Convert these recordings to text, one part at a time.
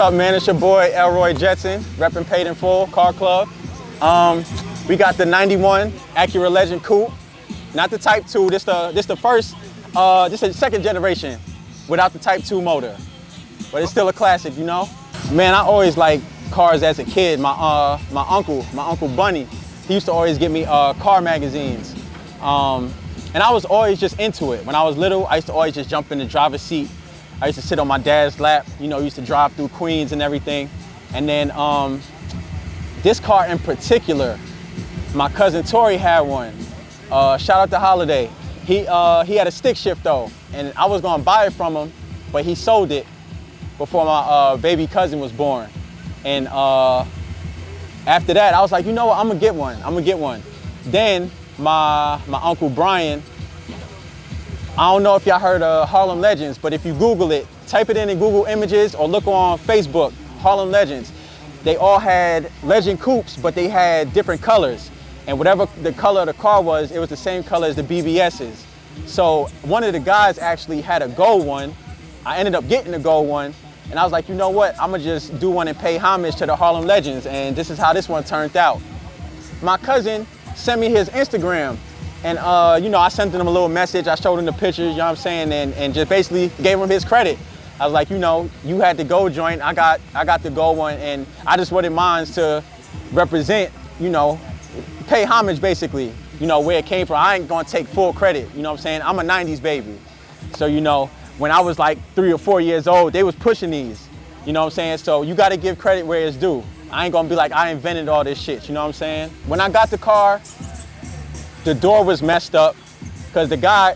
What's up, man? It's your boy Elroy Jetson, repping Paid in Full Car Club. We got the '91 Acura Legend Coupe, not the Type 2. This the first, this is the second generation without the Type 2 motor, but it's still a classic, you know. Man, I always liked cars as a kid. My uncle Bunny, he used to always get me car magazines, and I was always just into it. When I was little, I used to always just jump in the driver's seat. I used to sit on my dad's lap, you know, used to drive through Queens and everything. And then this car in particular, my cousin Tori had one. Shout out to Holiday. He had a stick shift though, and I was gonna buy it from him, but he sold it before my baby cousin was born. And after that, I was like, you know what, I'm gonna get one. Then my Uncle Brian, I don't know if y'all heard of Harlem Legends, but if you Google it, type it in Google Images or look on Facebook, Harlem Legends. They all had Legend coupes, but they had different colors. And whatever the color of the car was, it was the same color as the BBS's. So one of the guys actually had a gold one. I ended up getting the gold one. And I was like, you know what? I'm gonna just do one and pay homage to the Harlem Legends. And this is how this one turned out. My cousin sent me his Instagram. And you know, I sent him a little message. I showed him the pictures, you know what I'm saying, and just basically gave him his credit. I was like, you know, you had the gold joint, I got the gold one, and I just wanted mine to represent, you know, pay homage basically, you know, where it came from. I ain't gonna take full credit, you know what I'm saying? I'm a 90s baby. So, you know, when I was like 3 or 4 years old, they was pushing these, you know what I'm saying? So you gotta give credit where it's due. I ain't gonna be like, I invented all this shit, you know what I'm saying? When I got the car, the door was messed up because the car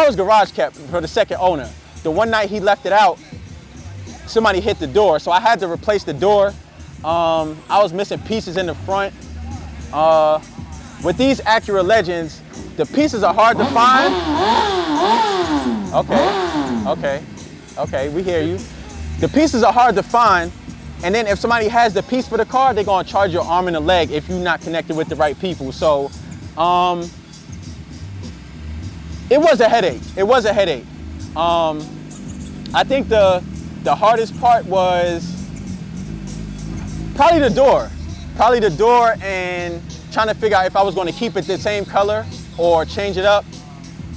was garage kept for the second owner. The one night he left it out, somebody hit the door, so I had to replace the door. I was missing pieces in the front. With these Acura Legends, the pieces are hard to find. Okay, we hear you. The pieces are hard to find, and then if somebody has the piece for the car, they're gonna charge your arm and a leg if you're not connected with the right people. So it was a headache. I think the hardest part was probably the door and trying to figure out if I was going to keep it the same color or change it up.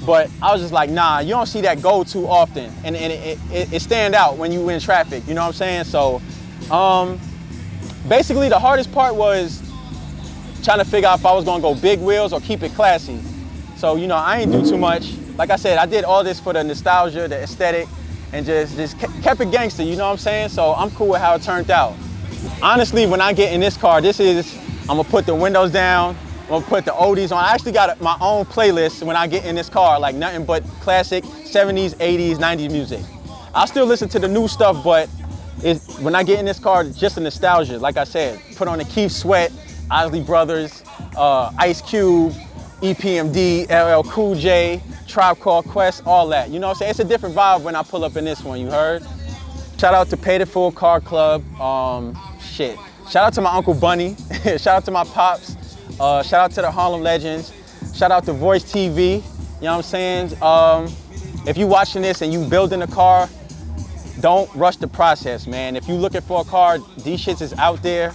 But I was just like, nah, you don't see that gold too often, and it stand out when you in traffic, you know what I'm saying? So basically the hardest part was trying to figure out if I was gonna go big wheels or keep it classy. So, you know, I ain't do too much. Like I said, I did all this for the nostalgia, the aesthetic, and just kept it gangster, you know what I'm saying? So I'm cool with how it turned out. Honestly, when I get in this car, I'm gonna put the windows down, I'm gonna put the oldies on. I actually got my own playlist when I get in this car, like nothing but classic 70s, 80s, 90s music. I still listen to the new stuff, but when I get in this car, just the nostalgia. Like I said, put on the Keith Sweat, Isley Brothers, Ice Cube, EPMD, LL Cool J, Tribe Called Quest, all that. You know what I'm saying? It's a different vibe when I pull up in this one, you heard? Shout out to Paid in Full Car Club. Shout out to my Uncle Bunny. Shout out to my pops. Shout out to the Harlem Legends. Shout out to Voice TV. You know what I'm saying? If you watching this and you building a car, don't rush the process, man. If you looking for a car, these shits is out there.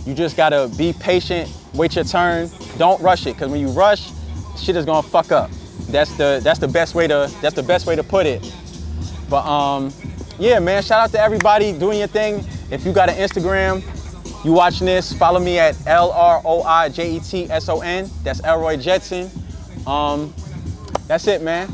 You just gotta be patient, wait your turn. Don't rush it, because when you rush, shit is gonna fuck up. That's the best way to put it. But yeah, man, shout out to everybody doing your thing. If you got an Instagram, you watching this, follow me at LROIJETSON. That's Elroy Jetson. That's it, man.